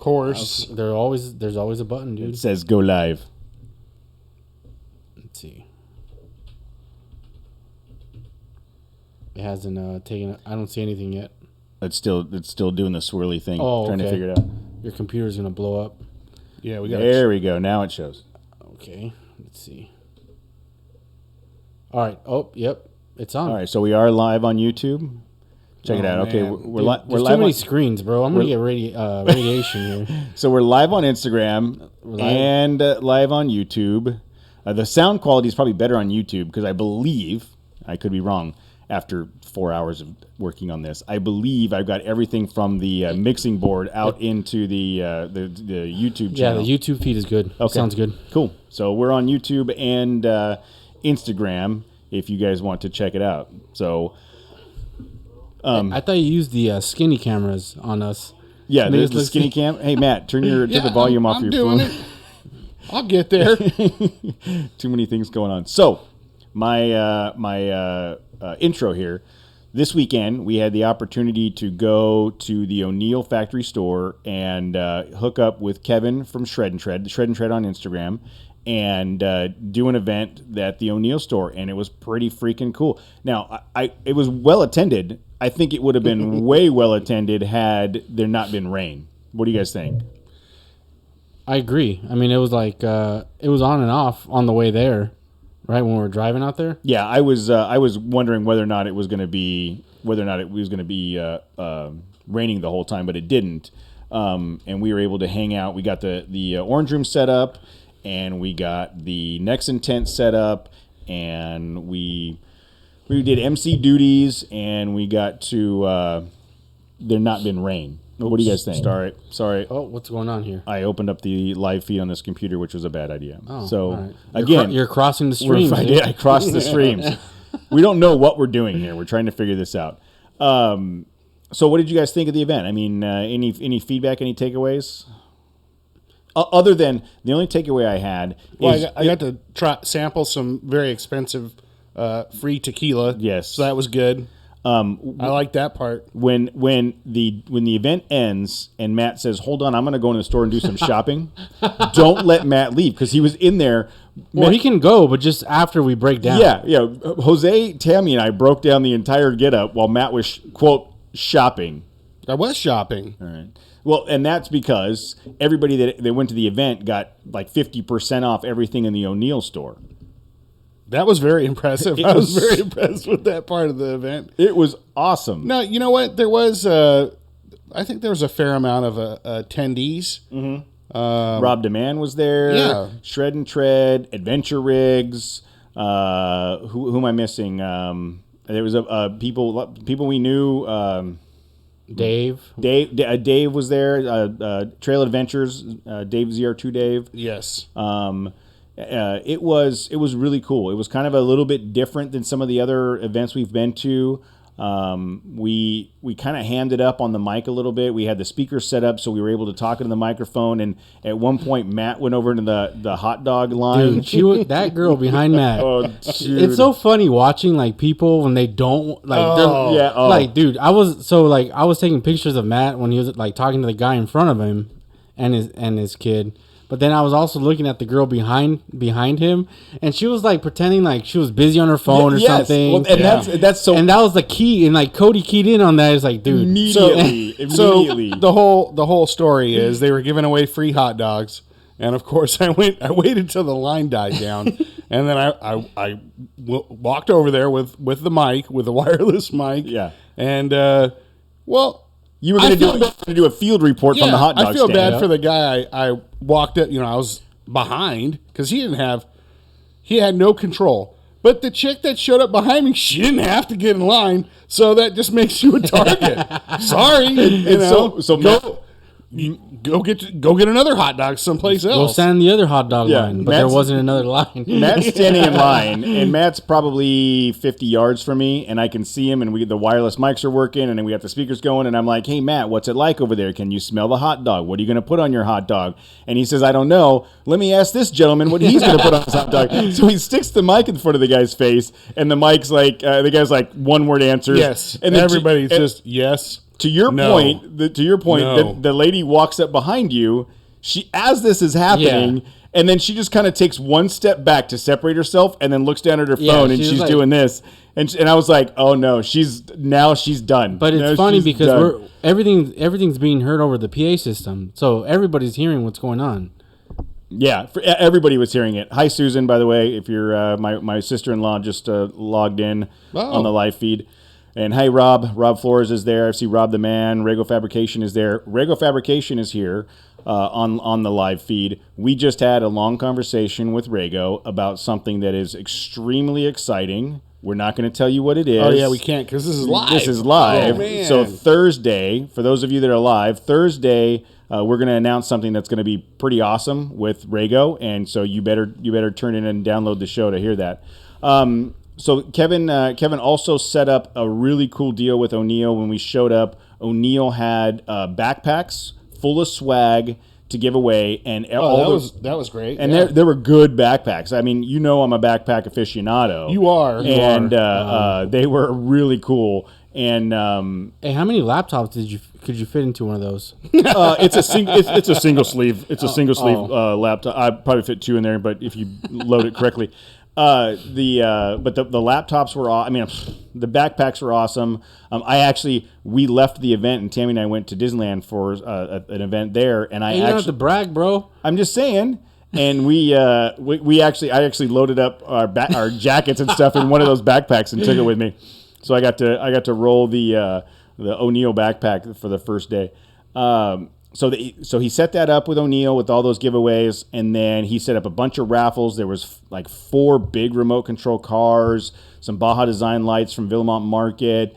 course. There's always a button, dude. It says go live. Let's see. It hasn't taken. I don't see anything yet. It's still doing the swirly thing. Trying to figure it out. Your computer's gonna blow up. Yeah, we got. There we go. Now it shows. Okay, let's see. All right. Oh, yep. It's on. All right, so we are live on YouTube. Check it out. Okay, man. we're live. There's too many screens, bro. I'm gonna get radiation here. So we're live on Instagram and live on YouTube. The sound quality is probably better on YouTube because I believe, I could be wrong, after 4 hours of working on this, I believe I've got everything from the mixing board out into the YouTube channel. Yeah, the YouTube feed is good. Okay. Sounds good. Cool. So we're on YouTube and Instagram if you guys want to check it out. So I thought you used the skinny cameras on us. Yeah, there's the skinny cam. Hey, Matt, turn the volume off your phone. I'm doing it. I'll get there. Too many things going on. So my intro here. This weekend, we had the opportunity to go to the O'Neill factory store and hook up with Kevin from Shred and Tread on Instagram, and do an event at the O'Neill store, and it was pretty freaking cool. Now, it was well attended. I think it would have been way well attended had there not been rain. What do you guys think? I agree. I mean, it was like it was on and off on the way there. Right when we were driving out there. Yeah, I was wondering whether or not it was going to be raining the whole time, but it didn't. And we were able to hang out. We got the orange room set up, and we got the Nexon tent set up, and we did MC duties, and we got to there not been rain. Oops. What do you guys think? Sorry. Oh, what's going on here? I opened up the live feed on this computer, which was a bad idea. Oh, so right. again, you're crossing the streams. I crossed the streams. We don't know what we're doing here. We're trying to figure this out. So, what did you guys think of the event? I mean, any feedback, any takeaways? Other than the only takeaway I had is I got to sample some very expensive free tequila. Yes, so that was good. I like that part. When the event ends and Matt says, "Hold on, I'm going to go in the store and do some shopping," don't let Matt leave because he was in there. Well, he can go, but just after we break down. Yeah. Jose, Tammy, and I broke down the entire get-up while Matt was quote shopping. I was shopping. All right. Well, and that's because everybody that went to the event got like 50% off everything in the O'Neill store. That was very impressive. I was very impressed with that part of the event. It was awesome. No, you know what? There was, I think there was a fair amount of attendees. Mm-hmm. Rob DeMann was there. Yeah. Shred and Tread, Adventure Rigs. Who am I missing? There was people we knew. Dave was there. Trail Adventures. Dave ZR2 Dave. Yes. It was really cool. It was kind of a little bit different than some of the other events we've been to. We kind of hammed up on the mic a little bit. We had the speakers set up so we were able to talk into the microphone. And at one point, Matt went over into the hot dog line. Dude, that girl behind Matt. Oh, dude. It's so funny watching like people when they don't like. Like, dude, I was taking pictures of Matt when he was like talking to the guy in front of him and his kid. But then I was also looking at the girl behind him, and she was like pretending like she was busy on her phone or something. Well, and that's so. And that was the key, and like Cody keyed in on that. It's like, dude, immediately. So the whole story is they were giving away free hot dogs, and of course I waited till the line died down, and then I walked over there with the mic, with the wireless mic. Yeah. And you were going to do a field report from the hot dog stand. I feel bad for the guy. I walked up, I was behind because he had no control. But the chick that showed up behind me, she didn't have to get in line, so that just makes you a target. Sorry. Go get another hot dog someplace else. Go stand in the other hot dog line, but there wasn't another line. Matt's standing in line, and Matt's probably 50 yards from me, and I can see him, and the wireless mics are working, and then we got the speakers going, and I'm like, "Hey, Matt, what's it like over there? Can you smell the hot dog? What are you going to put on your hot dog?" And he says, "I don't know. Let me ask this gentleman what he's going to put on his hot dog." So he sticks the mic in front of the guy's face, and the mic's like, the guy's like, one-word answers. Yes, and everybody's just, yes. To your No. point, No. the lady walks up behind you. She, as this is happening, and then she just kind of takes one step back to separate herself, and then looks down at her phone, and she's like, doing this. And I was like, oh no, she's done. But it's funny because everything's being heard over the PA system, so everybody's hearing what's going on. Yeah, everybody was hearing it. Hi, Susan, by the way, if you're my sister-in-law just logged in on the live feed. And hey, Rob Flores is there. I see Rob the Man. Rego Fabrication is there. Rego Fabrication is here on the live feed. We just had a long conversation with Rego about something that is extremely exciting. We're not going to tell you what it is. Oh, yeah, we can't because this is live. This is live. Oh, man. So Thursday, for those of you that are live, Thursday, we're going to announce something that's going to be pretty awesome with Rego, and so you better turn in and download the show to hear that. So Kevin also set up a really cool deal with O'Neill. When we showed up, O'Neill had backpacks full of swag to give away, and that was great. And there were good backpacks. I mean, I'm a backpack aficionado. You are, they were really cool. And hey, how many laptops could you fit into one of those? It's a single sleeve. It's a single sleeve laptop. I'd probably fit 2 in there, but if you load it correctly. But the laptops were I mean, the backpacks were awesome. We left the event, and Tammy and I went to Disneyland for an event there, and you don't have to brag, bro. I'm just saying. And I actually loaded up our jackets and stuff in one of those backpacks and took it with me. So I got to roll the O'Neill backpack for the first day. So he set that up with O'Neill with all those giveaways, and then he set up a bunch of raffles. There was like 4 big remote control cars, some Baja Design lights from Villamont Market.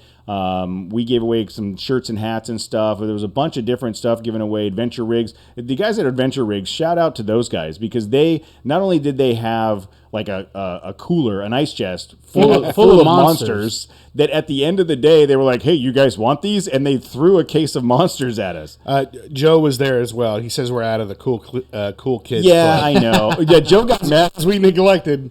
We gave away some shirts and hats and stuff. There was a bunch of different stuff given away. Adventure Rigs. The guys at Adventure Rigs, shout out to those guys, because they not only did they have like a cooler, an ice chest full of monsters, that at the end of the day they were like, hey, you guys want these? And they threw a case of monsters at us. Joe was there as well. He says we're out of the cool kids club. I know. Yeah, Joe got mad because we neglected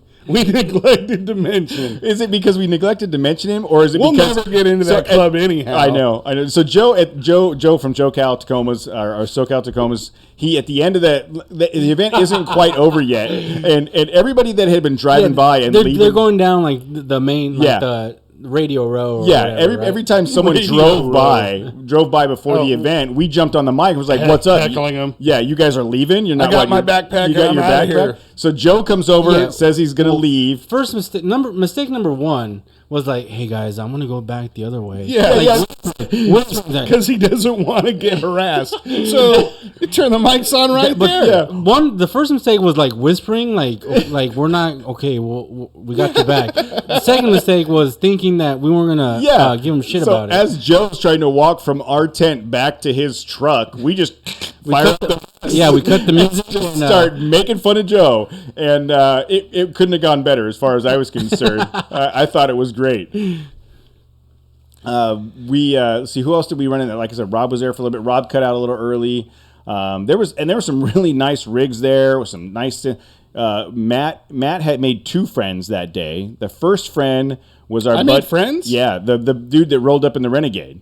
to mention. Is it because we neglected to mention him, or is it because we'll never get into that club anyhow? I know. So Joe from SoCal Tacomas, or SoCal Tacomas, he at the end of the event isn't quite over yet, and everybody that had been driving by and they're going down like the main the radio row. Or whatever, every time someone drove by before the event, we jumped on the mic and was like, "What's up?" Heckling them. Yeah, you guys are leaving. You're not. I got my backpack. You got your backpack. Here. So Joe comes over, says he's going to leave. First mistake number 1 was like, "Hey guys, I'm going to go back the other way." Yeah, because he doesn't want to get harassed. So you turn the mics on there. The first mistake was like whispering, like we're not okay. We got your back. The second mistake was thinking that we weren't gonna give him shit about it. As Joe's trying to walk from our tent back to his truck, we just we cut the music and start making fun of Joe, and it couldn't have gone better as far as I was concerned. I thought it was great. See, who else did we run in there? Like I said, Rob was there for a little bit. Rob cut out a little early. There were some really nice rigs there with some nice. Matt had made 2 friends that day. The first friend was our made friends. Yeah, the dude that rolled up in the Renegade.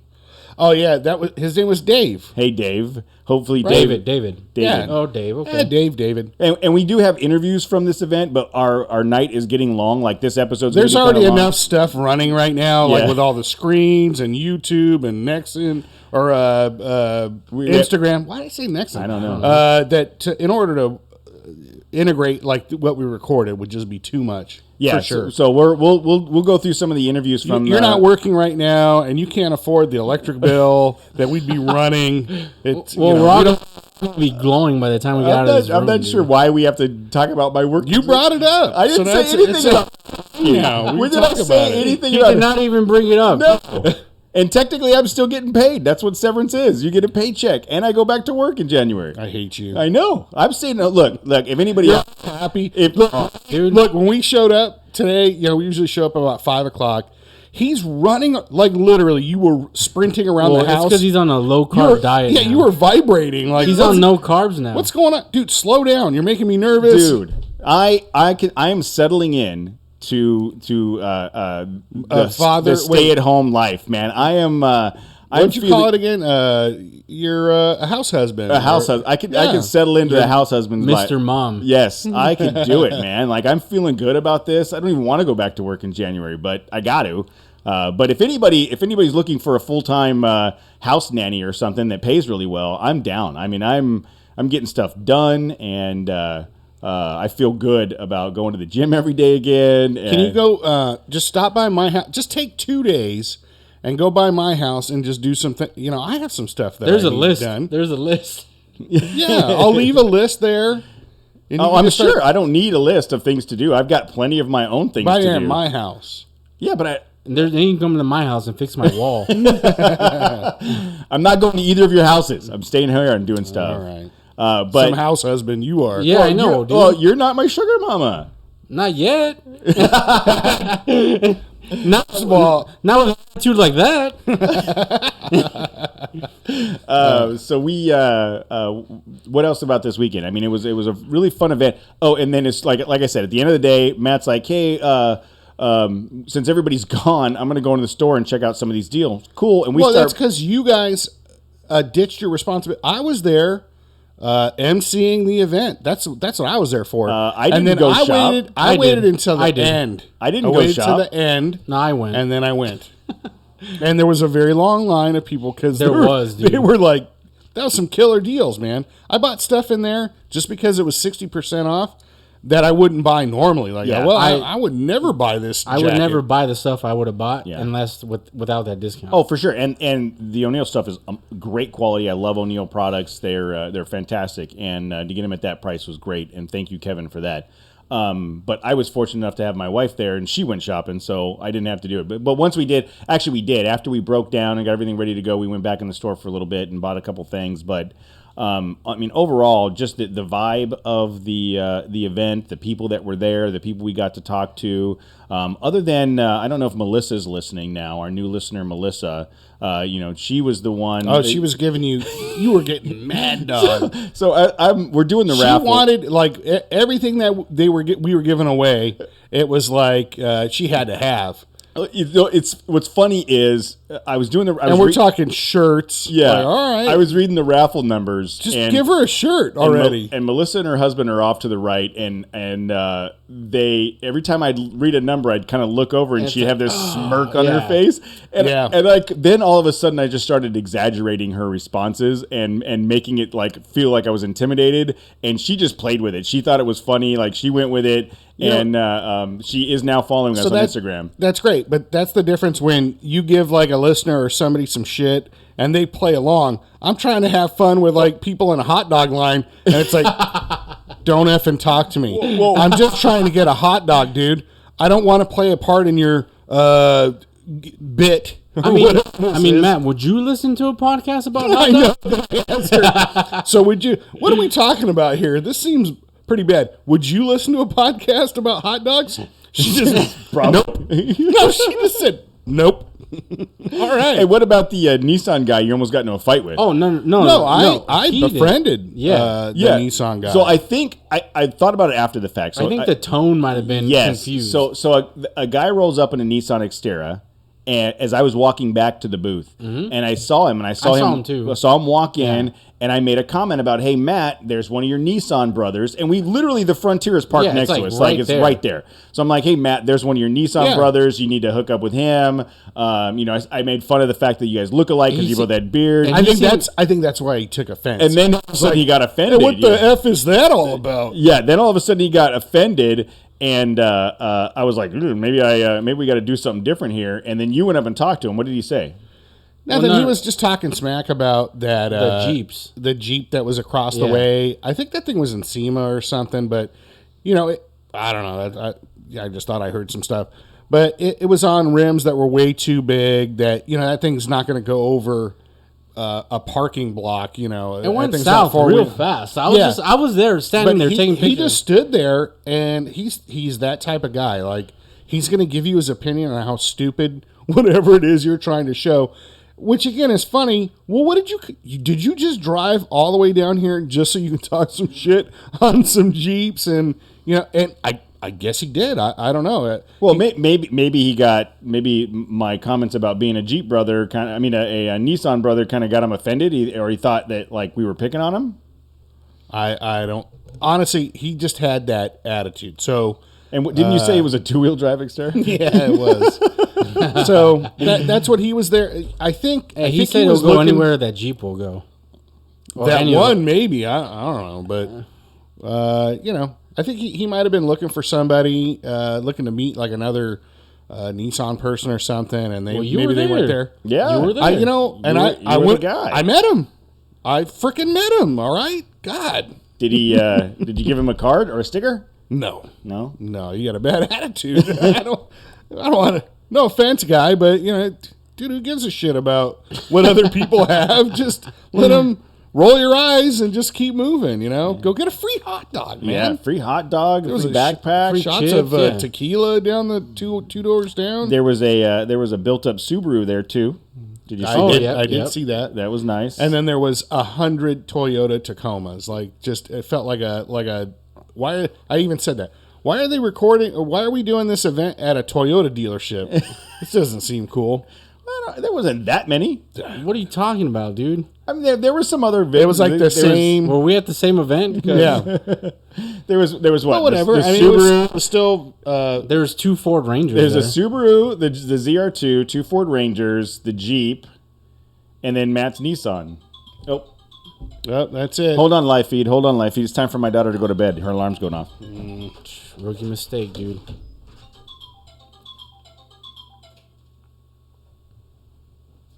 Oh yeah, his name was Dave. Hey Dave. Hopefully David. Yeah. Oh Dave. Okay. David. And we do have interviews from this event, but our night is getting long. Like this episode's there's already enough stuff running right now, like with all the screens and YouTube and Nexon or Instagram. Why did I say Nexon? I don't know. In order to integrate like what we recorded would just be too much. Yeah, for sure. So we'll go through some of the interviews from. You're not working right now, and you can't afford the electric bill that we'd be running. Rob will be glowing by the time we get out of this room. I'm not sure why we have to talk about my work. You brought it up. I didn't say anything about. We did not say anything He about did not even bring it up. No. And technically, I'm still getting paid. That's what severance is. You get a paycheck, and I go back to work in January. I hate you. I know. I'm saying, look. If anybody else happy, look. When we showed up today, we usually show up about 5:00. He's running like literally. You were sprinting around the house because he's on a low carb diet. Yeah, you were vivibrating like he's on no carbs now. What's going on, dude? Slow down. You're making me nervous, dude. I am settling in to the stay-at-home life, man. What'd you call it again? You're a house husband. A house husband. I can settle into the house husband's life. Mr. Mom. Yes, I can do it, man. Like, I'm feeling good about this. I don't even want to go back to work in January, but I got to. But if anybody's looking for a full-time house nanny or something that pays really well, I'm down. I mean, I'm getting stuff done, and I feel good about going to the gym every day again. Can you go? Just stop by my house. Just take 2 days and go by my house and just do something. You know, I have some stuff that There's I a need list. done. There's a list. Yeah, I'll leave a list there. I'm sure I don't need a list of things to do. I've got plenty of my own things to do. My house. Yeah, but Then you can come to my house and fix my wall. I'm not going to either of your houses. I'm staying here and doing stuff. All right. But Some house husband you are. Yeah, I know, dude. Well, you're not my sugar mama. Not yet. Not with an attitude like that. So we, what else about this weekend? I mean, it was a really fun event. Oh, and then it's like I said, at the end of the day, Matt's like, hey, since everybody's gone, I'm going to go into the store and check out some of these deals. Cool. And that's because you guys ditched your responsibility. I was there emceeing the event. That's what I was there for. I didn't go shop. I waited until the end. I didn't go waited shop. to the end. No, I went. And then I went. And there was a very long line of people because There was, dude. they were like, that was some killer deals, man. I bought stuff in there just because it was 60% off that I wouldn't buy normally. Like, Yeah, I would never buy this I would never buy the stuff I would have bought unless without that discount. Oh, for sure. And the O'Neill stuff is great quality. I love O'Neill products. They're fantastic. And to get them at that price was great. And thank you, Kevin, for that. But I was fortunate enough to have my wife there, and she went shopping, so I didn't have to do it. But once we did, after we broke down and got everything ready to go, we went back in the store for a little bit and bought a couple things. But I mean, overall, just the vibe of the event, the people that were there, the people we got to talk to. Other than I don't know if Melissa's listening now, our new listener, Melissa. She was the one. Oh, she was giving you. You were getting mad, dog. So we're doing the raffle. She wanted like everything that we were giving away. It was like she had to have. It's what's funny is I was doing and we're talking shirts. Yeah, like, all right. I was reading the raffle numbers. Just give her a shirt already. And Melissa and her husband are off to the right, and they every time I'd read a number, I'd kind of look over, and she'd have this smirk on her face, and like then all of a sudden I just started exaggerating her responses and making it like feel like I was intimidated, and she just played with it. She thought it was funny, like she went with it. And she is now following us on Instagram. That's great, but that's the difference when you give like a listener or somebody some shit and they play along. I'm trying to have fun with like people in a hot dog line, and it's like, don't effing talk to me. Whoa. I'm just trying to get a hot dog, dude. I don't want to play a part in your bit. I mean, Matt, would you listen to a podcast about hot dogs? I know. So would you? What are we talking about here? This seems pretty bad. Would you listen to a podcast about hot dogs? She just nope. No, she just said nope. All right. Hey, what about the Nissan guy you almost got into a fight with? Oh no! I befriended the Nissan guy. So I think I thought about it after the fact. So I think the tone might have been confused. So a guy rolls up in a Nissan Xterra. And as I was walking back to the booth, and I saw him, and I saw him too. I saw him walk in, and I made a comment about, "Hey, Matt, there's one of your Nissan brothers," and we literally the Frontier is parked next to us, it's right there. So I'm like, "Hey, Matt, there's one of your Nissan brothers. You need to hook up with him." I made fun of the fact that you guys look alike because you both had beard. I think that's why he took offense. And then all of a sudden he got offended. Hey, what the f is that all about? Yeah. Then all of a sudden he got offended. And I was like, maybe we got to do something different here. And then you went up and talked to him. What did he say? Nothing. He was just talking smack about that the Jeeps, the Jeep that was across the way. I think that thing was in SEMA or something. But I don't know. I just thought I heard some stuff. But it was on rims that were way too big. That that thing's not going to go over a parking block, It went south real fast. I was there standing there taking pictures. He just stood there, and he's that type of guy. Like, he's going to give you his opinion on how stupid whatever it is you're trying to show, which again is funny. Well, what did you just drive all the way down here just so you can talk some shit on some Jeeps? And and I guess he did. I don't know. Well, maybe my comments about being a Jeep brother a Nissan brother kind of got him offended, or he thought that like we were picking on him. I don't honestly. He just had that attitude. So, and didn't you say it was a 2-wheel drive Xterra? Yeah, it was. So that's what he was there. I think. Hey, he said he'll go anywhere that Jeep will go. That one, maybe. I don't know, but I think he might have been looking for somebody, looking to meet like another Nissan person or something, and they went there. Yeah, you were there. I went. I met him. I freaking met him. All right, God. Did he? Did you give him a card or a sticker? No. You got a bad attitude. I don't want to. No offense, guy, but dude, who gives a shit about what other people have? Just let them. Roll your eyes and just keep moving, Go get a free hot dog, man. Yeah, free hot dog, free backpack. Free shots of tequila down the two doors down. There was a built-up Subaru there, too. Did you see that? I did see that. That was nice. And then there was 100 Toyota Tacomas. It felt like a why I even said that. Why are they recording, or why are we doing this event at a Toyota dealership? This doesn't seem cool. There wasn't that many. What are you talking about, dude? I mean, there were some other. It was like the same. Were we at the same event? Yeah. There was what? Well, whatever. The Subaru. It was still. There was 2 Ford Rangers. There's a Subaru, the ZR2, 2 Ford Rangers, the Jeep, and then Matt's Nissan. Oh. Well, that's it. Hold on, live feed. It's time for my daughter to go to bed. Her alarm's going off. Rookie mistake, dude.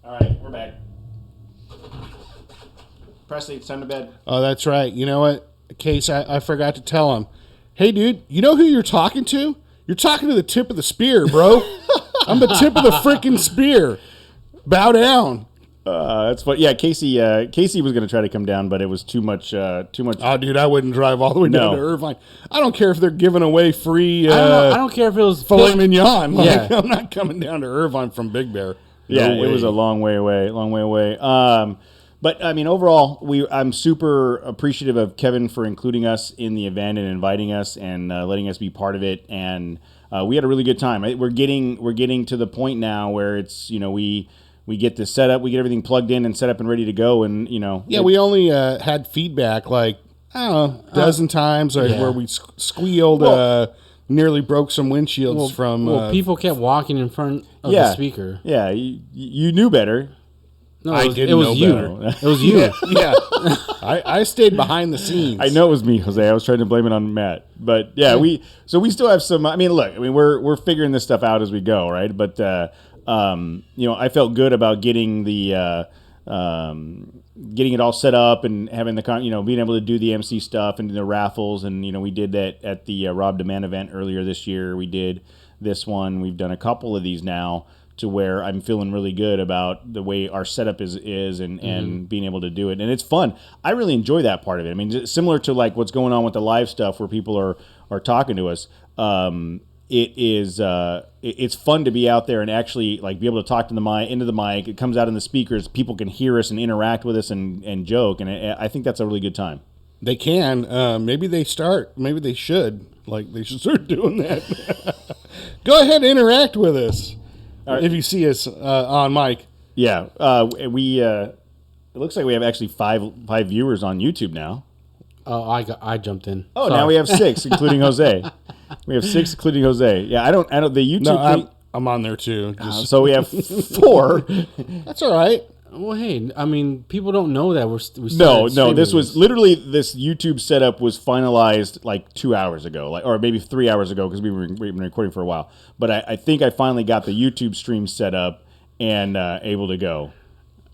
All right, we're back. Presley, it's time to bed. Oh, that's right. You know what? Case, I forgot to tell him. Hey, dude, you know who you're talking to? You're talking to the tip of the spear, bro. I'm the tip of the freaking spear. Bow down. That's what. Yeah, Casey was going to try to come down, but it was too much. Oh, dude, I wouldn't drive all the way down to Irvine. I don't care if they're giving away free. I don't care if it was filet mignon. I'm not coming down to Irvine from Big Bear. It was a long way away. But I mean, overall, I'm super appreciative of Kevin for including us in the event and inviting us and letting us be part of it. And we had a really good time. We're getting to the point now where it's we get this set up, we get everything plugged in and set up and ready to go. And we only had feedback like I don't know a dozen times where we squealed. Nearly broke some windshields from. Well, people kept walking in front of the speaker. Yeah, you knew better. No, it was you. It was you. Yeah. I stayed behind the scenes. I know it was me, Jose. I was trying to blame it on Matt, but we still have some. I mean, look, we're figuring this stuff out as we go, right? But I felt good about getting the. Getting it all set up and having the being able to do the MC stuff and the raffles, and we did that at the Rob Demand event earlier this year. We did this one. We've done a couple of these now to where I'm feeling really good about the way our setup is and being able to do it, and it's fun. I really enjoy that part of it. I mean, similar to like what's going on with the live stuff where people are talking to us. It's fun to be out there and actually like be able to talk to into the mic. It comes out in the speakers. People can hear us and interact with us and joke. And I think that's a really good time. They can. Maybe they should. Like they should start doing that. Go ahead and interact with us if you see us on mic. Yeah. It looks like we have actually five viewers on YouTube now. Oh, I jumped in. Oh, sorry. Now we have 6, including Jose. We have 6, including Jose. Yeah, I don't. The YouTube. No, I'm on there too. So we have 4. That's all right. Well, hey, I mean, people don't know that we No. This was literally this YouTube setup was finalized like 2 hours ago, or maybe 3 hours ago because we've been recording for a while. But I think I finally got the YouTube stream set up and able to go.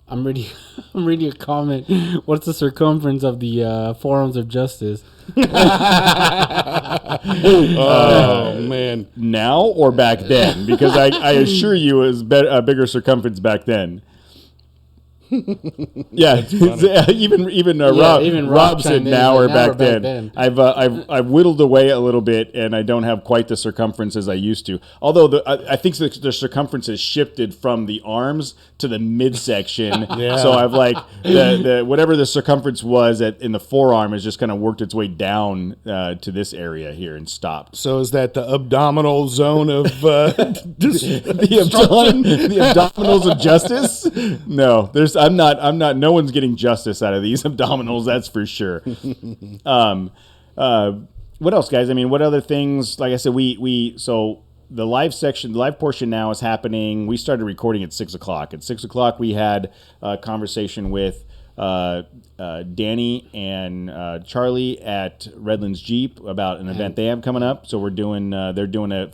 I'm reading a comment. What's the circumference of the forums of justice? Oh man! Now or back then? Because I assure you, it was a bigger circumference back then. Yeah, even Rob said now or back then. I've whittled away a little bit, and I don't have quite the circumference as I used to. Although I think the circumference has shifted from the arms to the midsection. Yeah. So I've like the whatever the circumference was in the forearm has just kind of worked its way down to this area here and stopped. So is that the abdominal zone of the abdominals of justice? No, no one's getting justice out of these abdominals, that's for sure. What else, guys? I mean, what other things? Like I said, so the live portion now is happening. We started recording at 6:00. At 6:00, we had a conversation with Danny and Charlie at Redlands Jeep about an event they have coming up. So they're doing a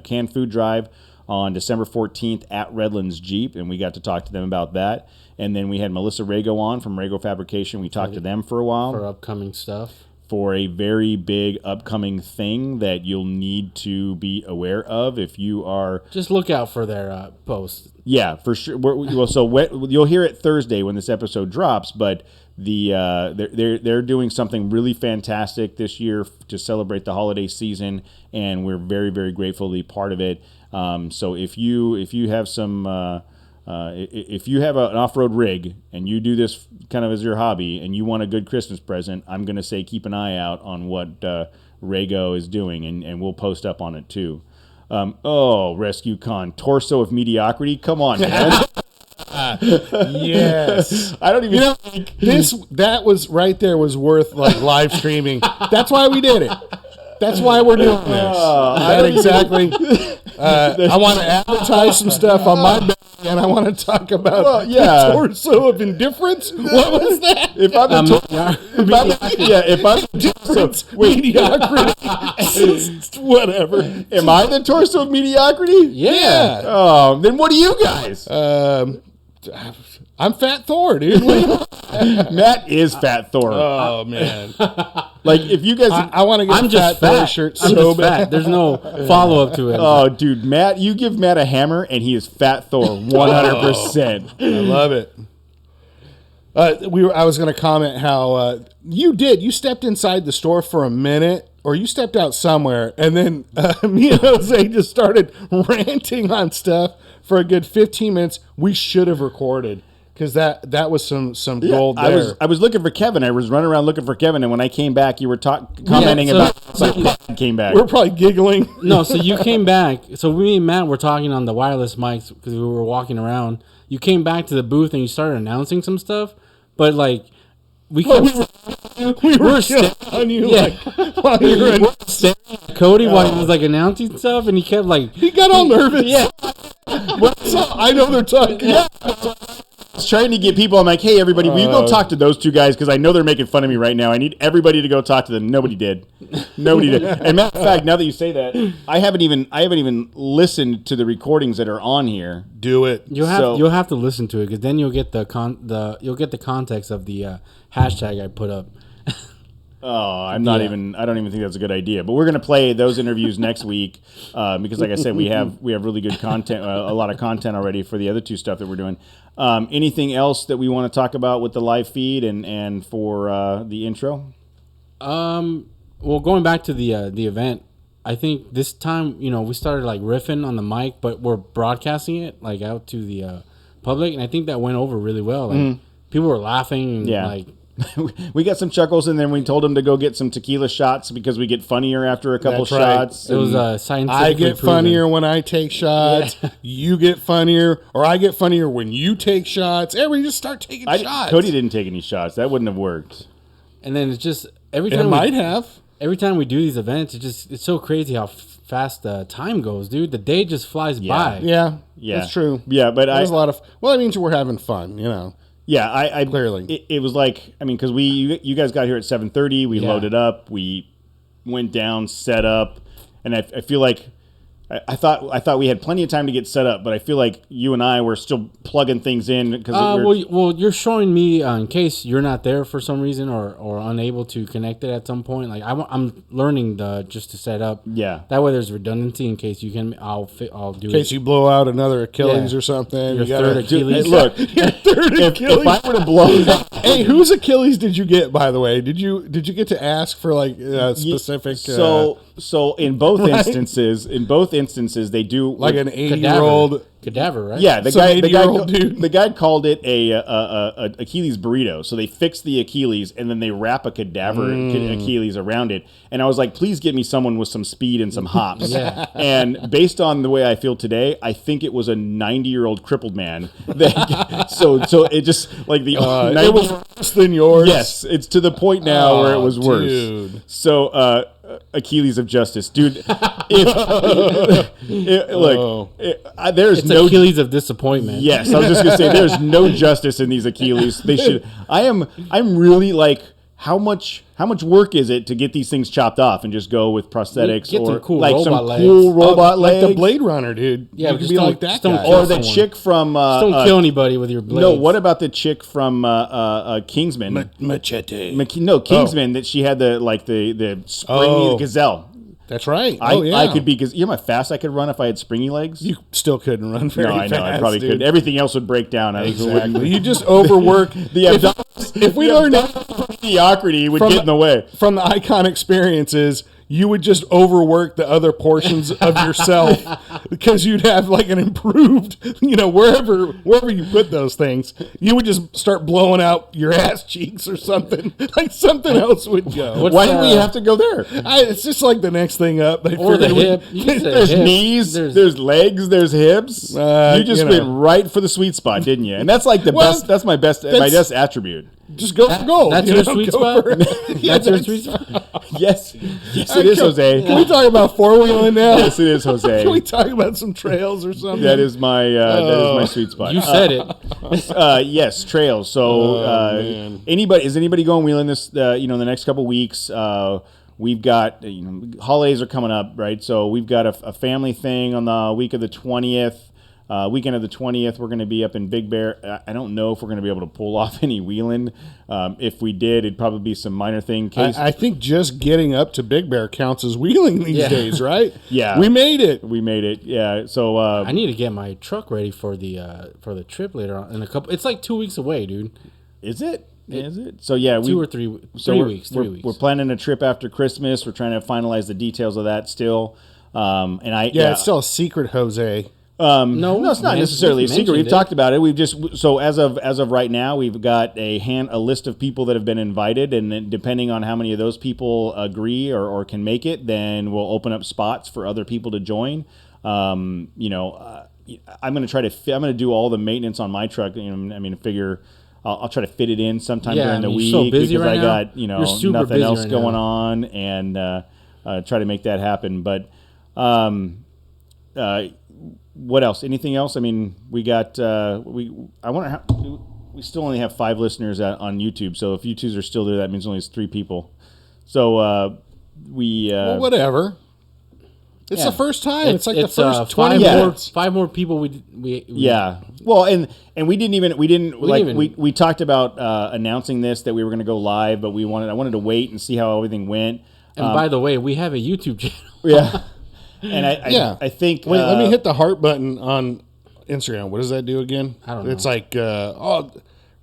canned food drive on December 14th at Redlands Jeep, and we got to talk to them about that. And then we had Melissa Rago on from Rago Fabrication. We talked to them for a while. For upcoming stuff. For a very big upcoming thing that you'll need to be aware of if you are... Just look out for their posts. Yeah, for sure. You'll hear it Thursday when this episode drops, but they're doing something really fantastic this year to celebrate the holiday season, and we're very, very grateful to be part of it. So if you have some... if you have an off-road rig and you do this kind of as your hobby and you want a good Christmas present, I'm going to say keep an eye out on what Rago is doing, and we'll post up on it too. Rescue Con, Torso of Mediocrity. Come on, man. Yes. I don't even think... That was right there was worth like live streaming. That's why we did it. That's why we're doing this. Exactly. I want to advertise some stuff on my back, and I want to talk about the torso of indifference. What was that? If I'm the torso, mediocrity, whatever. Am I the torso of mediocrity? Yeah. Oh, then what are you guys? I'm Fat Thor, dude. Matt is Fat Thor. Oh man! Like if you guys, I want to get a Fat Thor shirt so bad. There's no follow up to it. Oh, dude, Matt, you give Matt a hammer and he is Fat Thor 100%. I love it. I was going to comment how you stepped inside the store for a minute, or you stepped out somewhere, and then me and Jose just started ranting on stuff for a good 15 minutes. We should have recorded, because that was some gold there. I was looking for Kevin. I was running around looking for Kevin, and when I came back, you were commenting about came back. We're probably giggling. No, so you came back. So we and Matt were talking on the wireless mics because we were walking around. You came back to the booth and you started announcing some stuff, but like we were staring on you like while you were staring at Cody while he was like announcing stuff, and he kept like he got all nervous. Yeah. I know they're talking. Yeah. I was trying to get people. I'm like, hey, everybody, will you go talk to those two guys? Because I know they're making fun of me right now. I need everybody to go talk to them. Nobody did. And matter of fact, now that you say that, I haven't even listened to the recordings that are on here. Do it. You'll have to listen to it, because then you'll get the context of the hashtag I put up. Oh, I don't even think that's a good idea. But we're going to play those interviews next week because, like I said, we have really good content, a lot of content already for the other two stuff that we're doing. Anything else that we want to talk about with the live feed and for the intro? Well, going back to the event, I think this time, we started like riffing on the mic, but we're broadcasting it like out to the public, and I think that went over really well. Like people were laughing, and like. We got some chuckles, and then we told them to go get some tequila shots because we get funnier after a couple shots. It was scientifically I get proven. funnier when I take shots. Yeah. You get funnier, or I get funnier when you take shots. Everybody just start taking shots. Cody didn't take any shots. That wouldn't have worked. And then it's just every time Every time we do these events, it's so crazy how fast the time goes, dude. The day just flies by. Yeah, that's true. Yeah, but there's a lot of. Well, that means we're having fun, Yeah, I clearly it was like because you guys got here at 7:30. We loaded up. We went down, set up, and I feel like I thought we had plenty of time to get set up, but I feel like you and I were still plugging things in because well, you're showing me in case you're not there for some reason or unable to connect it at some point. Like I'm learning just to set up. Yeah. That way there's redundancy in case you can. I'll do it. In case you blow out another Achilles or something. Your third Achilles. Look, your third Achilles. If I were to blow that, hey, whose Achilles did you get? By the way, did you get to ask for like specific? So in both instances, they do like an 80-year-old cadaver, right? Yeah, dude. The guy called it a Achilles burrito. So they fix the Achilles and then they wrap a cadaver Achilles around it. And I was like, please get me someone with some speed and some hops. Yeah. And based on the way I feel today, I think it was a 90-year-old crippled man. So it just like the it was worse than yours. Yes, it's to the point now where it was worse. Dude. So Achilles of justice, dude. There's It's no Achilles of disappointment. Yes, I was just gonna say there's no justice in these Achilles. They should. I'm really like, how much work is it to get these things chopped off and just go with prosthetics Get or some cool like robot some legs. cool robot like legs, the Blade Runner, dude. Yeah, you could just be don't- like that just don't guy. or the someone. chick from Don't kill anybody with your blades. no. What about the chick from Kingsman? Machete. Kingsman that she had the springy gazelle. That's right. I could be because you know how fast I could run if I had springy legs. You still couldn't run very fast. I probably dude. could. Everything else would break down. Exactly. You just overwork The abdominals. If we learned mediocrity would get in the way. from the Icon experiences, you would just overwork the other portions of yourself because you'd have like an improved, wherever you put those things, you would just start blowing out your ass cheeks or something. Like something else would go. Why do we have to go there? It's just like the next thing up. Or the hip. There's knees, there's legs, there's hips. You just went right for the sweet spot, didn't you? And that's like the best. That's my best attribute. Just go for gold. That's your sweet spot? That's your sweet spot? Yes, it is, Jose. Can we talk about four-wheeling now? Yes, it is, Jose. Can we talk about some trails or something? That is my sweet spot. You said it. Yes, trails. So is anybody going wheeling this? The next couple weeks. We've got holidays are coming up, right? So we've got a family thing on the week of the 20th. Weekend of the 20th, we're going to be up in Big Bear. I don't know if we're going to be able to pull off any wheeling. If we did, it'd probably be some minor thing. I think just getting up to Big Bear counts as wheeling these days, right? Yeah. We made it. Yeah. So I need to get my truck ready for the trip later on in a couple. It's like 2 weeks away, dude. Is it? Is it? So yeah, 2 or 3 weeks. 3 weeks. We're planning a trip after Christmas. We're trying to finalize the details of that still. It's still a secret, Jose. No, it's not necessarily a secret. We've talked about it. We've just as of right now, we've got a list of people that have been invited, and then depending on how many of those people agree or can make it, then we'll open up spots for other people to join. I'm going to do all the maintenance on my truck. Figure I'll try to fit it in sometime during the week so busy because right I got nothing else right going now. on, and try to make that happen. But what else? Anything else? We got we still only have 5 listeners on YouTube. So if you twos are still there, that means only it's 3 people. So well, whatever. It's the first time. It's like the first 20 more. 5 more people. We yeah. Well, and we we talked about announcing this that we were going to go live, but I wanted to wait and see how everything went. And by the way, we have a YouTube channel. Yeah. And I think. Wait, let me hit the heart button on Instagram. What does that do again? I don't know. It's like,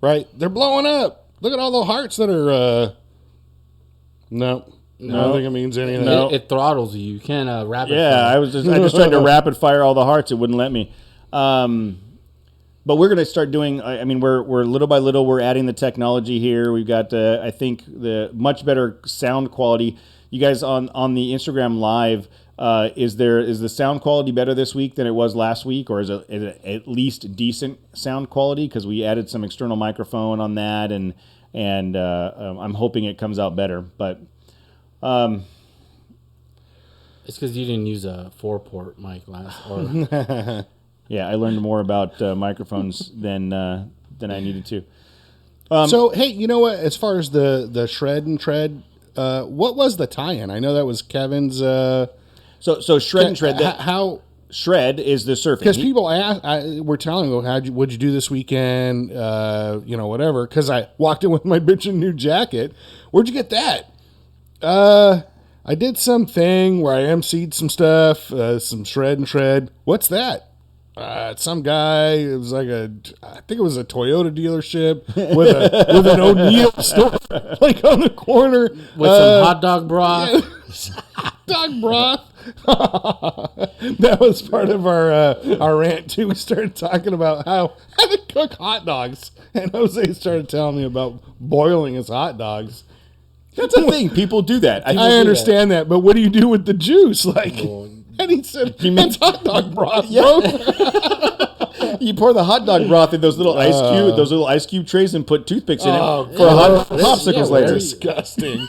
right? They're blowing up. Look at all the hearts that are. No. I don't think it means anything. No. It throttles you. You can't rapid fire. Yeah, I just tried to rapid fire all the hearts. It wouldn't let me. But we're going to start doing. We're little by little. We're adding the technology here. We've got I think the much better sound quality. You guys on the Instagram Live. Is the sound quality better this week than it was last week, or is it at least decent sound quality? Because we added some external microphone on that, and I'm hoping it comes out better. But it's because you didn't use a 4-port mic last. Or yeah, I learned more about microphones than I needed to. So hey, you know what? As far as the shred and tread, what was the tie-in? I know that was Kevin's. So shred and tread. How shred is the surfing. Because people ask, we're telling them, what'd you do this weekend? Whatever. Because I walked in with my bitchin' new jacket. Where'd you get that? I did something where I emceed some stuff, some shred and tread. What's that? Some guy. It was like I think it was a Toyota dealership with an O'Neill store, like on the corner with some hot dog broth. Yeah, hot dog broth. That was part of our rant too. We started talking about how to cook hot dogs, and Jose started telling me about boiling his hot dogs. That's a thing. People do that. I understand that, but what do you do with the juice? Like, and he said, "It's hot dog broth, bro." You pour the hot dog broth in those little ice cube trays and put toothpicks in it for popsicles later. Disgusting.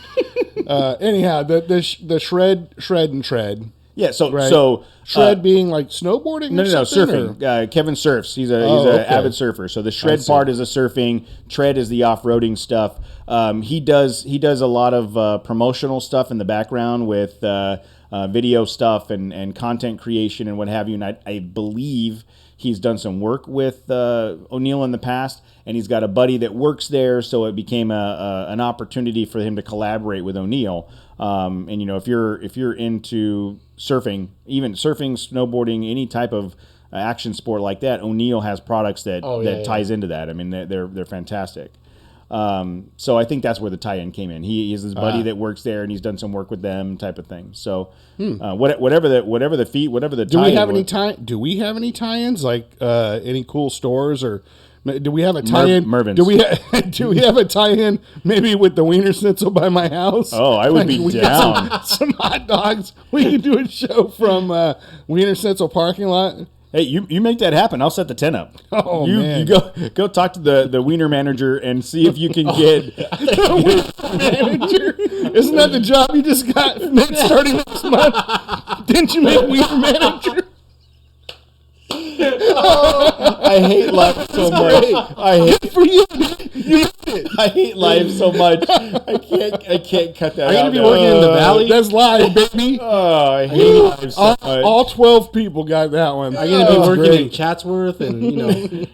Anyhow, the shred and tread. Yeah, right? so shred being like snowboarding. No, surfing. Kevin surfs. He's an avid surfer. So the shred part is the surfing. Tread is the off-roading stuff. He does a lot of promotional stuff in the background with video stuff and content creation and what have you. And I believe he's done some work with O'Neill in the past, and he's got a buddy that works there, so it became an opportunity for him to collaborate with O'Neill. And if you're into surfing, even surfing, snowboarding, any type of action sport like that, O'Neill has products that ties into that. I mean, they're fantastic. So I think that's where the tie-in came in. He has his buddy that works there, and he's done some work with them, type of thing. So whatever the feat, whatever the do we have any tie-ins, like any cool stores, or do we have a tie-in? Mervin's. Do we have a tie-in maybe with the Wiener Schnitzel by my house? Oh, I would be down. Some hot dogs. We could do a show from Wiener Schnitzel parking lot. Hey, you make that happen. I'll set the tent up. Oh, man. You go talk to the Wiener manager and see if you can get the Wiener manager. Isn't that the job you just got starting next month? Didn't you make Wiener manager? I hate life so much. I hate for you. You did it. I hate life so much. I can't cut that out. Are you gonna be working in the valley? That's live, baby. Oh, I hate life so much. All 12 people got that one. Are you gonna be working in Chatsworth and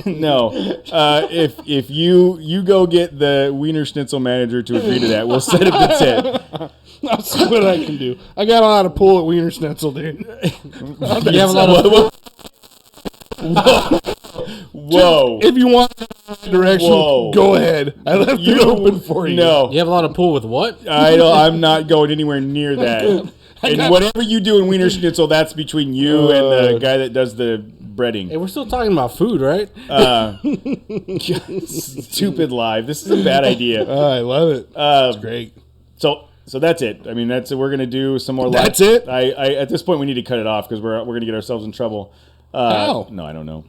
No. If you go get the Wiener Schnitzel manager to agree to that, we'll set up the tent. I'll see what I can do. I got a lot of pull at Wiener Schnitzel, dude. you have a lot of Whoa. If you want that direction, go ahead. I left it open for you. No. You have a lot of pull with what? I'm not going anywhere near that. And whatever you do in Wiener Schnitzel, that's between you and the guy that does the breading. Hey, we're still talking about food, right? Stupid live. This is a bad idea. I love it. It's great. So that's it. I mean, we're gonna do some more. That's it. I at this point we need to cut it off because we're gonna get ourselves in trouble. How? No, I don't know.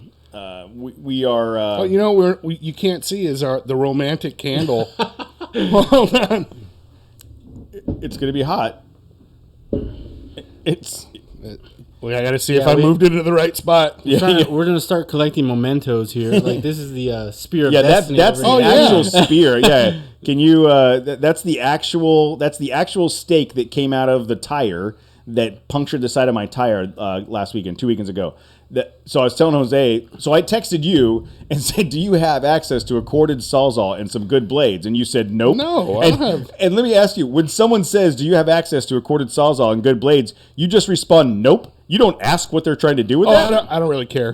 We are. You can't see is the romantic candle. Hold on. It's gonna be hot. Well, I got to see if I moved it to the right spot. We're gonna start collecting mementos here. Like this is the spear of destiny. That's the actual spear. Yeah. Can you? That's the actual stake that came out of the tire that punctured the side of my tire last weekend, 2 weekends ago. So I was telling Jose. So I texted you and said, "Do you have access to a corded sawzall and some good blades?" And you said, "Nope." No, I don't have. And let me ask you: when someone says, "Do you have access to a corded sawzall and good blades?" you just respond, "Nope." You don't ask what they're trying to do with that. I don't really care.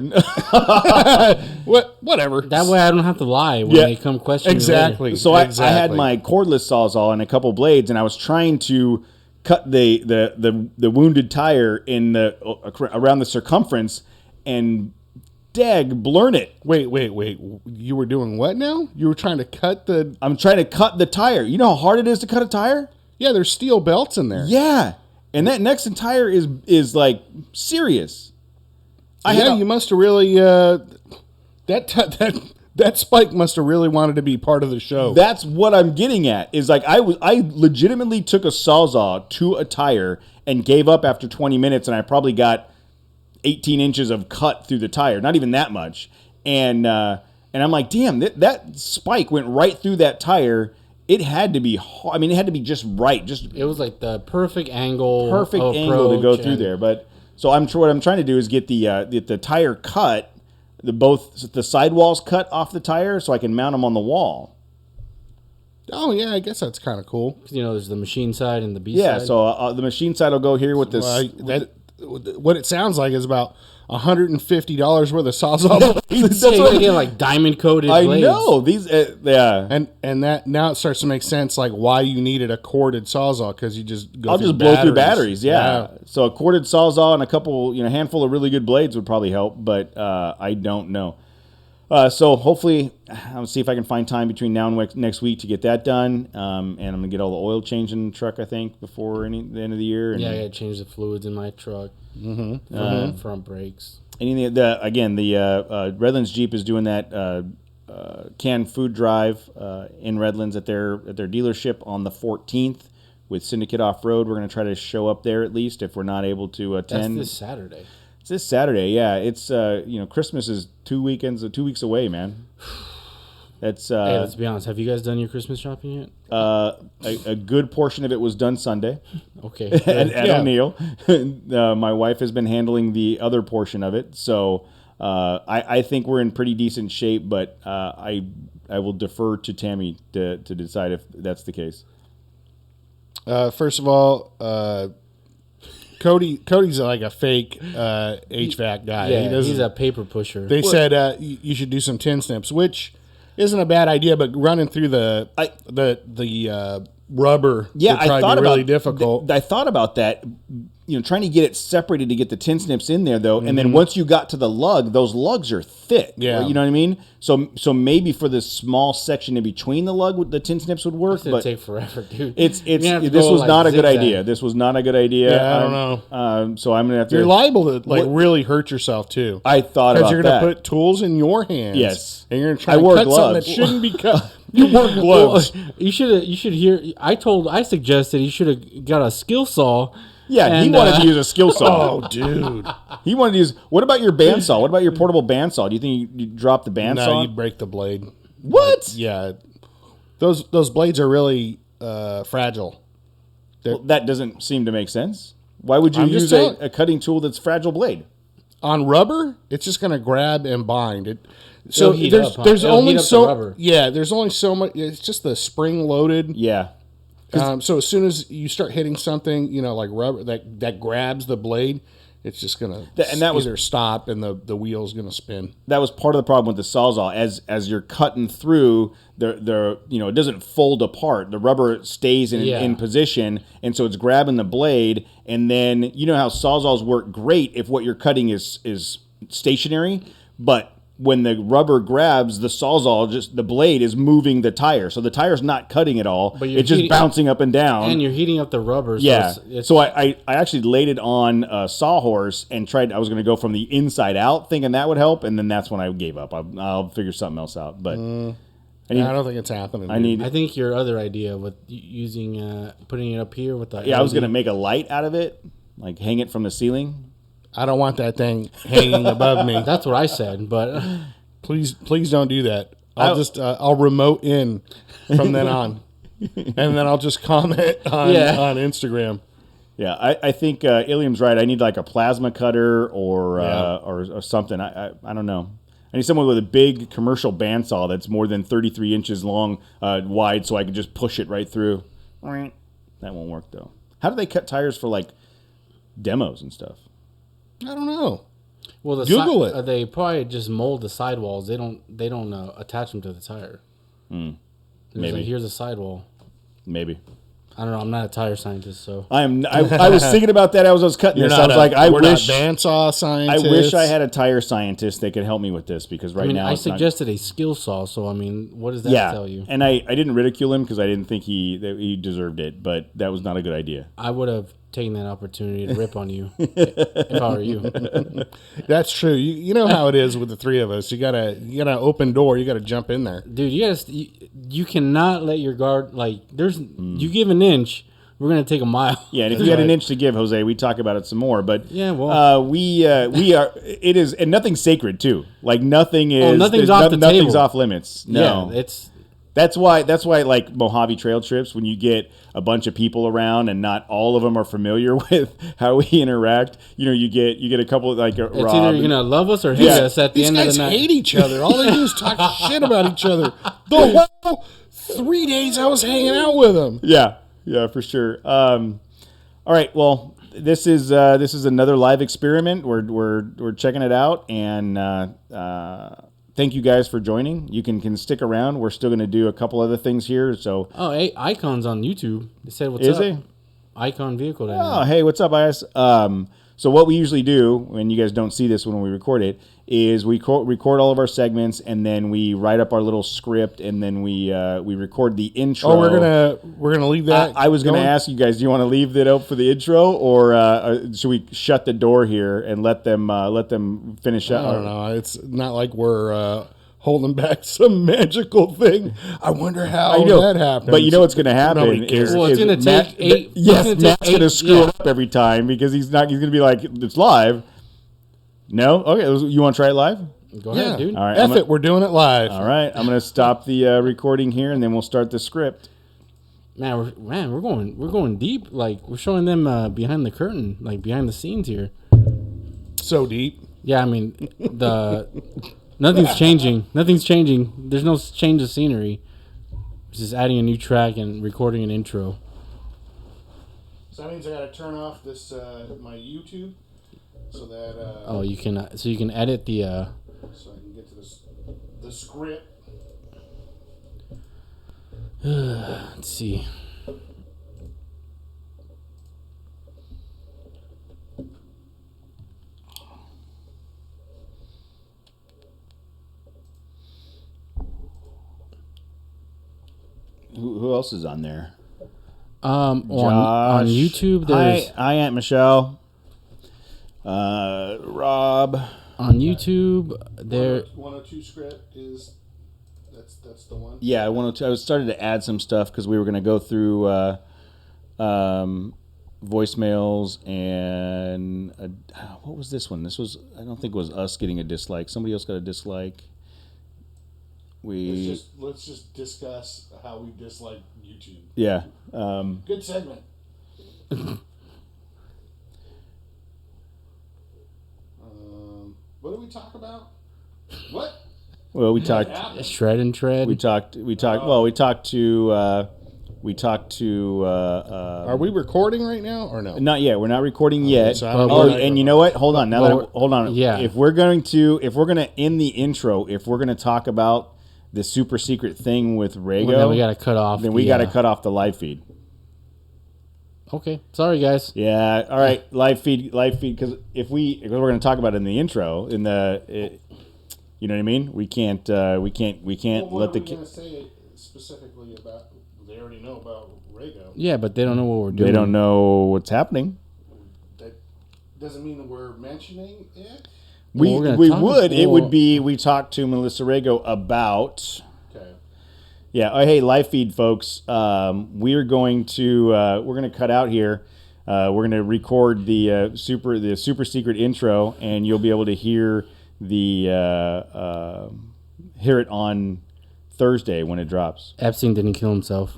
Whatever. That way, I don't have to lie when they come question. Exactly. So I had my cordless sawzall and a couple blades, and I was trying to cut the wounded tire in around the circumference, and blurn it. Wait. You were doing what now? You were trying to cut the... I'm trying to cut the tire. You know how hard it is to cut a tire? Yeah, there's steel belts in there. Yeah. And that Nexen tire is like serious. You must have really... That spike must have really wanted to be part of the show. That's what I'm getting at. Is like I legitimately took a sawzall to a tire and gave up after 20 minutes, and I probably got 18 inches of cut through the tire. Not even that much. And I'm like, damn, that spike went right through that tire, it had to be. I mean, it had to be just right. It was like the perfect angle to go through there. But so what I'm trying to do is get the tire cut, both the sidewalls cut off the tire, so I can mount them on the wall. Oh yeah, I guess that's kind of cool. There's the machine side and the B side. Yeah, so the machine side will go here with this. What it sounds like is about $150 worth of Sawzall blades. That's what get like diamond coated. I blades. know these. Yeah, and that now it starts to make sense, like why you needed a corded Sawzall, because you just go. I'll just blow through batteries. Yeah. So a corded Sawzall and a couple, handful of really good blades would probably help, but I don't know. So hopefully, I'll see if I can find time between now and next week to get that done. And I'm gonna get all the oil changed in the truck, I think, before the end of the year. And I gotta change the fluids in my truck. Front brakes. And the Redlands Jeep is doing that canned food drive in Redlands at their dealership on the 14th with Syndicate Off Road. We're gonna try to show up there at least if we're not able to attend. That's this Saturday. It's this Saturday, yeah. It's Christmas is 2 weeks away, man. That's hey, let's be honest. Have you guys done your Christmas shopping yet? A good portion of it was done Sunday. Okay. at O'Neill. My wife has been handling the other portion of it, so I think we're in pretty decent shape. But I will defer to Tammy to decide if that's the case. First of all, Cody's like a fake HVAC guy. Yeah, he's a paper pusher. They said you should do some tin snips, which isn't a bad idea, but running through the rubber would probably be really difficult. I thought about that. Trying to get it separated to get the tin snips in there, though, and then once you got to the lug, those lugs are thick. Yeah, you know what I mean. So maybe for this small section in between the lug, the tin snips would work. But take forever, dude. This was not a good idea. This was not a good idea. Yeah, I don't know. So I'm gonna have to. You're liable to really hurt yourself too. I thought about that. Because you're gonna put tools in your hands. Yes, and you're gonna try to cut something that shouldn't be cut. You wore gloves. You should hear. I suggested you should have got a skill saw. Yeah, he wanted to use a skill saw. Oh, dude. He wanted to use... What about your bandsaw? What about your portable bandsaw? Do you think you drop the bandsaw? No, you'd break the blade. What? Yeah. Those blades are really fragile. Well, that doesn't seem to make sense. Why would you use a cutting tool that's fragile blade? On rubber, it's just going to grab and bind. There's only so much... It's just the spring-loaded... Yeah. So as soon as you start hitting something, like rubber that grabs the blade, it's just gonna either stop and the wheel's gonna spin. That was part of the problem with the Sawzall. As you're cutting through, it doesn't fold apart. The rubber stays in position, and so it's grabbing the blade. And then how Sawzalls work great if what you're cutting is stationary, but when the rubber grabs the Sawzall, the blade is moving the tire. So the tire's not cutting at all. But it's just bouncing up and down. And you're heating up the rubber. Yeah. So I actually laid it on a sawhorse and tried. I was going to go from the inside out, thinking that would help. And then that's when I gave up. I'll figure something else out. But I don't think it's happening. I think your other idea with using putting it up here with the I was going to make a light out of it, like hang it from the ceiling. I don't want that thing hanging above me. That's what I said, but please don't do that. I'll remote in from then on, and then I'll just comment on Instagram. Yeah, I think Iliam's right. I need like a plasma cutter or something. I don't know. I need someone with a big commercial bandsaw that's more than 33 inches long, wide, so I can just push it right through. That won't work though. How do they cut tires for like demos and stuff? I don't know. Well, Google it. They probably just mold the sidewalls. They don't attach them to the tire. Maybe here's a sidewall. Maybe. I don't know. I'm not a tire scientist, so I was thinking about that as I was cutting this. I was like, I wish bandsaw scientist. I wish I had a tire scientist that could help me with this because now I suggested a skill saw. So what does that tell you? And I didn't ridicule him because I didn't think he deserved it, but that was not a good idea. I would have taken that opportunity to rip on you if I were you. That's true. You know how it is with the three of us. You got an open door. You got to jump in there, dude. You cannot let your guard you give an inch, we're gonna take a mile. Yeah, and if you had an inch to give, Jose, we'd talk about it some more. But yeah, well, we are. It is, and nothing's sacred too. Like nothing is. Nothing's off the table. Nothing's off limits. No, yeah, it's. That's why like Mojave Trail trips, when you get a bunch of people around and not all of them are familiar with how we interact, you get a couple like It's Rob. either you're gonna love us or hate us at the These end of guys the night. hate each other. All they do is talk shit about each other. The whole 3 days I was hanging out with them. Yeah, for sure. All right, well, this is another live experiment. We're checking it out, and thank you guys for joining. You can stick around. We're still going to do a couple other things here. So, hey, Icon's on YouTube. They said, "What's is up?" he? Icon vehicle. Oh, hey, what's up, guys? So what we usually do, when you guys don't see this when we record it, is we record all of our segments, and then we write up our little script, and then we record the intro. Oh, we're gonna leave that. I was going to ask you guys, do you want to leave it up for the intro, or should we shut the door here and let them finish up? I don't know. It's not like we're holding back some magical thing. I wonder how that happens. But you know what's going to happen? Nobody cares. Well, it's going to take eight. Matt's going to screw it up every time because he's going to be like, it's live. No? Okay, you want to try it live? Go ahead, dude. All right, F it, we're doing it live. All right, I'm going to stop the recording here, and then we'll start the script. Man, we're going deep. Like, we're showing them behind the curtain, like behind the scenes here. So deep. Yeah, I mean, nothing's changing. Nothing's changing. There's no change of scenery. It's just adding a new track and recording an intro. So that means I got to turn off this my YouTube so that You can edit the. so I can get to the script. Let's see. Who else is on there? On YouTube, there's Hi, Aunt Michelle. Rob. on YouTube there. 102 script is that's the one. Yeah, I wanted to. I started to add some stuff because we were going to go through voicemails and what was this one? This was, I don't think it was us getting a dislike. Somebody else got a dislike. Let's just discuss how we dislike YouTube. Yeah. Good segment. What did we talk about? What? Well, we talked. Shred and tread. We talked. Well, we talked to. Are we recording right now or no? Not yet. We're not recording yet. So I don't know. And you know what? Hold on. Hold on. Yeah. If we're going to end the intro, if we're going to talk about the super secret thing with Rago, Well, then we got to cut off. then we got to cut off the live feed. Okay. Sorry, guys. Yeah. All right. Live feed. Because if we're going to talk about it in the intro, you know what I mean? We can't. We can't Well, what let are the. we going to say specifically about? They already know about Rago. Yeah, but they don't know what we're doing. They don't know what's happening. That doesn't mean that we're mentioning it. We Well, would. It would be, we talked to Melissa Rago about. Okay. Yeah. Oh, hey, live feed folks. We're going to cut out here. We're going to record the super secret intro, and you'll be able to hear hear it on Thursday when it drops. Epstein didn't kill himself.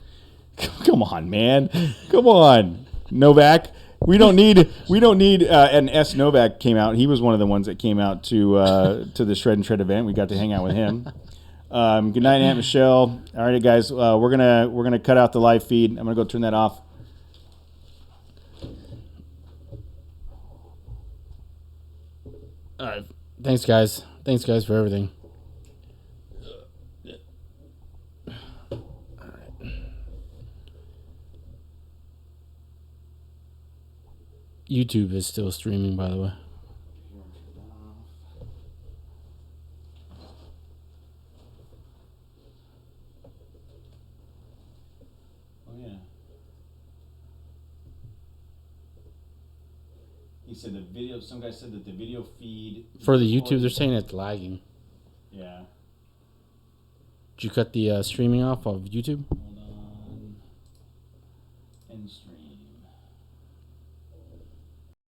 Come on, man. Come on, Novak. We don't need. And S. Novak came out. He was one of the ones that came out to the Shred and Tread event. We got to hang out with him. Good night, Aunt Michelle. All right, guys. We're gonna cut out the live feed. I'm gonna go turn that off. All right. Thanks, guys. Thanks, guys, for everything. YouTube is still streaming, by the way. Oh yeah. He said the video. Some guy said that the video feed For the YouTube, they're saying it's lagging. Yeah. Did you cut the streaming off of YouTube? Hold on. End stream.